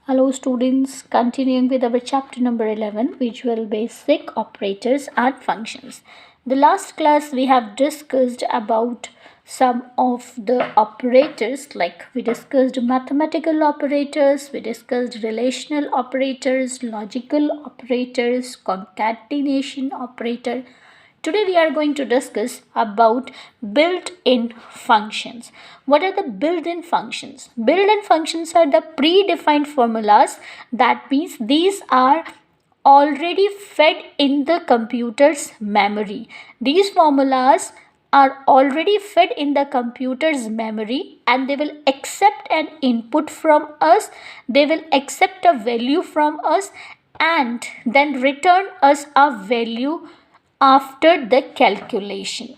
Hello students, continuing with our chapter number 11, Visual Basic Operators and Functions. The last class we have discussed about some of the operators, like we discussed mathematical operators, we discussed relational operators, logical operators, concatenation operator. Today we are going to discuss about built-in functions. What are the built-in functions? Built-in functions are the predefined formulas. That means these are already fed in the computer's memory. These formulas are already fed in the computer's memory and they will accept an input from us, they will accept a value from us and then return us a value after the calculation,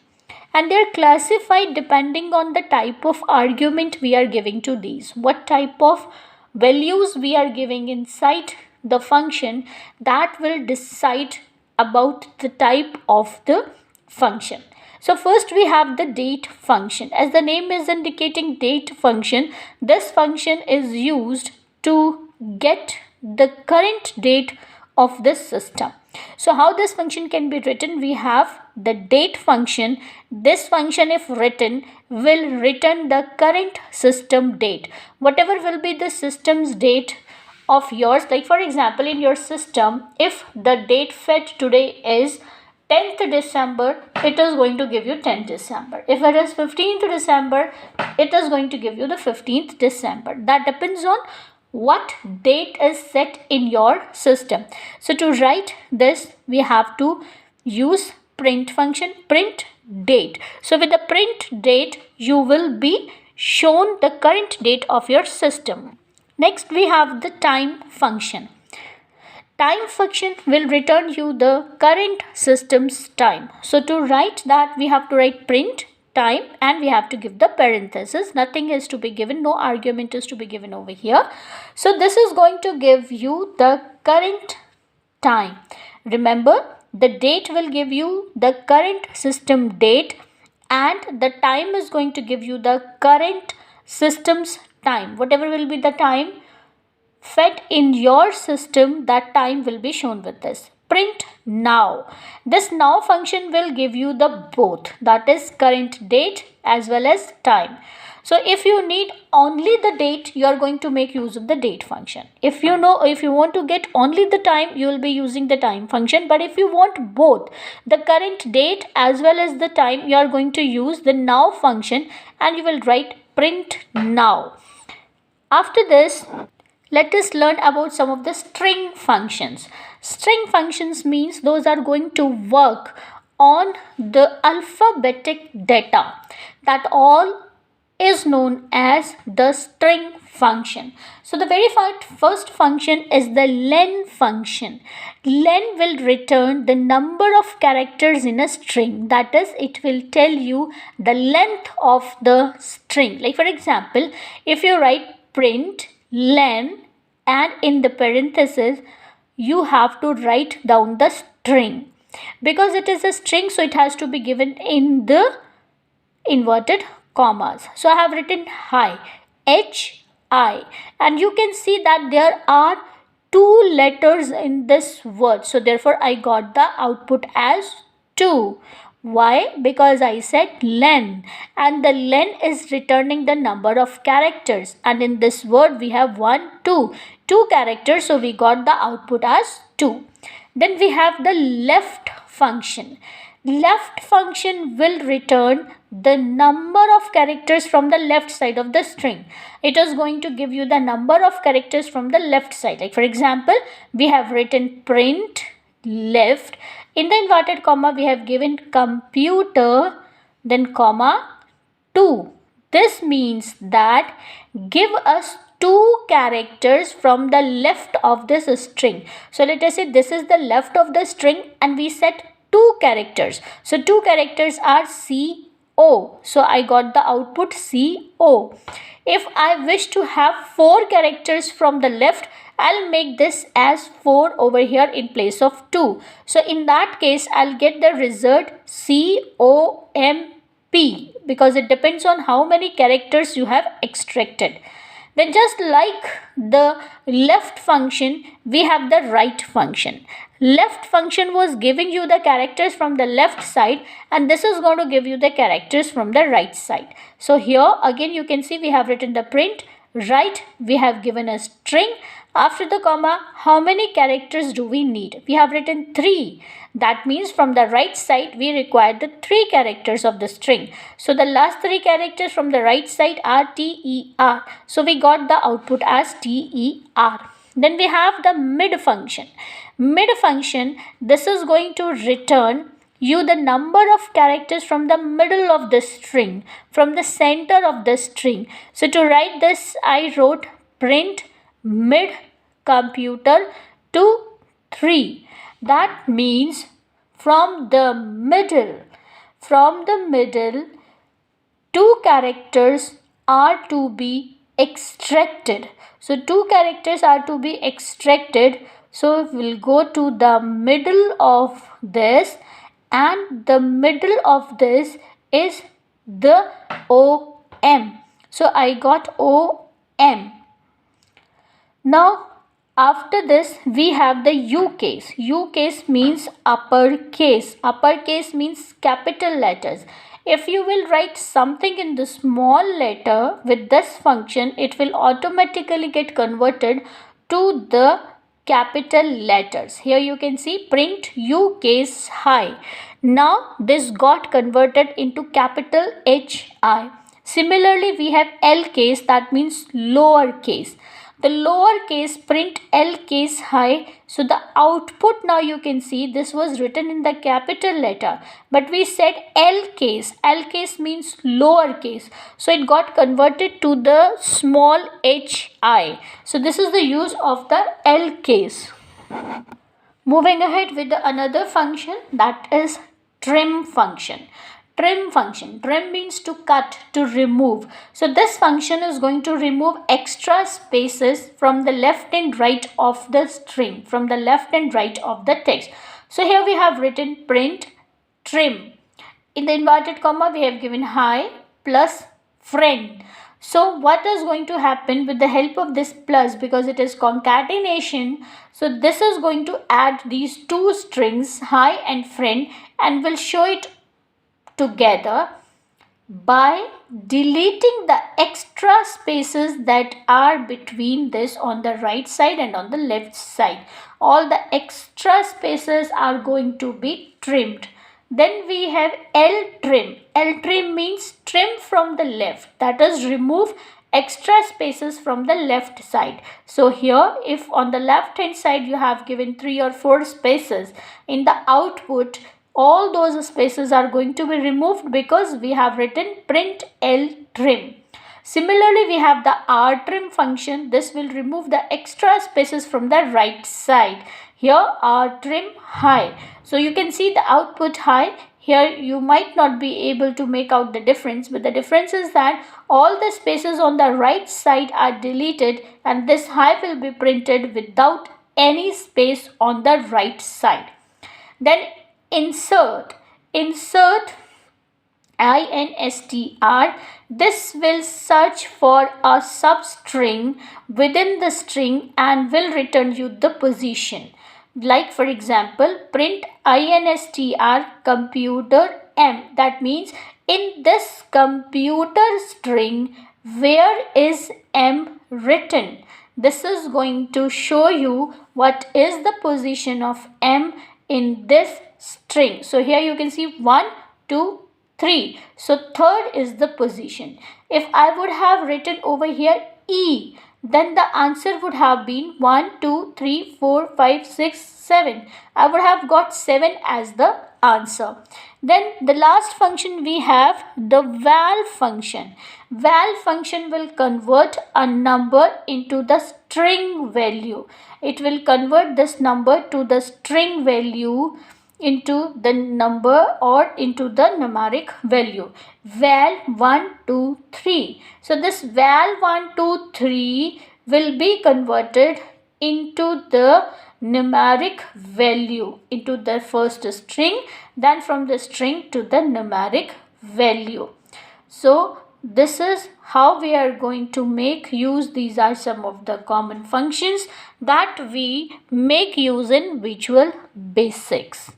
and they are classified depending on the type of argument we are giving to these, what type of values we are giving inside the function. That will decide about the type of the function. So first we have the date function. As the name is indicating, date function, this function is used to get the current date of this system. So how this function can be written? We have the date function. This function, if written, will return the current system date. Whatever will be the system's date of yours, like for example in your system, if the date fed today is 10th December, it is going to give you 10th December. If it is 15th December, it is going to give you the 15th December. That depends on what date is set in your system. So to write this, we have to use print function, print date. So with the print date, you will be shown the current date of your system. Next we have the time function. Time function will return you the current system's time. So to write that, we have to write print time and we have to give the parenthesis. Nothing is to be given, no argument is to be given over here. So this is going to give you the current time. Remember, the date will give you the current system date and the time is going to give you the current system's time. Whatever will be the time fed in your system, that time will be shown with this. Print now. This now function will give you the both, that is current date as well as time. So if you need only the date, you are going to make use of the date function. If you want to get only the time, you will be using the time function. But if you want both the current date as well as the time, you are going to use the now function and you will write print now. After this, let us learn about some of the string functions. String functions means those are going to work on the alphabetic data. That all is known as the string function. So the very first function is the len function. Len will return the number of characters in a string. That is, it will tell you the length of the string. Like for example, if you write print len and in the parenthesis you have to write down the string. Because it is a string, so it has to be given in the inverted commas. So I have written hi, H-I, and you can see that there are two letters in this word. So therefore I got the output as 2. Why? Because I said len and the len is returning the number of characters, and in this word we have 1, 2 characters, so we got the output as 2. Then we have the left function. Left function will return the number of characters from the left side of the string. It is going to give you the number of characters from the left side. Like for example, we have written print left. In the inverted comma, we have given computer, then comma 2. This means that give us 2 characters from the left of this string. So let us say this is the left of the string and we set 2 characters. So 2 characters are CO. So I got the output CO. If I wish to have 4 characters from the left, I'll make this as 4 over here in place of 2. So in that case, I'll get the result COMP because it depends on how many characters you have extracted. Then just like the left function, we have the right function. Left function was giving you the characters from the left side, and this is going to give you the characters from the right side. So here again you can see we have written the print. Right, we have given a string. After the comma, how many characters do we need? We have written 3. That means from the right side we require the 3 characters of the string. So the last 3 characters from the right side are TER. So we got the output as TER. Then we have the mid function. Mid function, this is going to return you the number of characters from the middle of the string, from the center of the string. So to write this, I wrote print mid computer to 3. That means from the middle, 2 characters are to be extracted. So 2 characters are to be extracted. So we'll go to the middle of this, and the middle of this is the OM. So I got OM. Now after this we have the U case. U case means uppercase. Uppercase means capital letters. If you will write something in the small letter with this function, it will automatically get converted to the capital letters. Here you can see print U case high. Now this got converted into capital HI. Similarly, we have L case, that means lower case. The lower case print L case high. So the output, now you can see this was written in the capital letter, but we said L case. L case means lower case. So it got converted to the small HI. So this is the use of the L case. Moving ahead with another function, that is trim function. Trim means to cut, to remove. So this function is going to remove extra spaces from the left and right of the string, from the left and right of the text. So here we have written print trim. In the inverted comma we have given hi plus friend. So what is going to happen with the help of this plus, because it is concatenation, so this is going to add these 2 strings hi and friend, and will show it together by deleting the extra spaces that are between this on the right side and on the left side. All the extra spaces are going to be trimmed. Then we have L trim. L trim means trim from the left, that is remove extra spaces from the left side. So here if on the left hand side you have given 3 or 4 spaces, in the output all those spaces are going to be removed because we have written print L trim. Similarly, we have the R trim function. This will remove the extra spaces from the right side. Here R trim high. So you can see the output high. Here you might not be able to make out the difference, but the difference is that all the spaces on the right side are deleted, and this high will be printed without any space on the right side. Then insert INSTR, this will search for a substring within the string and will return you the position. Like for example, print INSTR computer M, that means in this computer string where is M written. This is going to show you what is the position of M in this string. So here you can see 1, 2, 3. So third is the position. If I would have written over here E, then the answer would have been 1, 2, 3, 4, 5, 6, 7. I would have got 7 as the answer. Then the last function we have the val function. Val function will convert a number into the string value. It will convert this number to the string value into the number or into the numeric value. Val 1, 2, 3. So this val 1, 2, 3 will be converted into the numeric value, into the first string, then from the string to the numeric value. So this is how we are going to make use. These are some of the common functions that we make use in Visual Basics.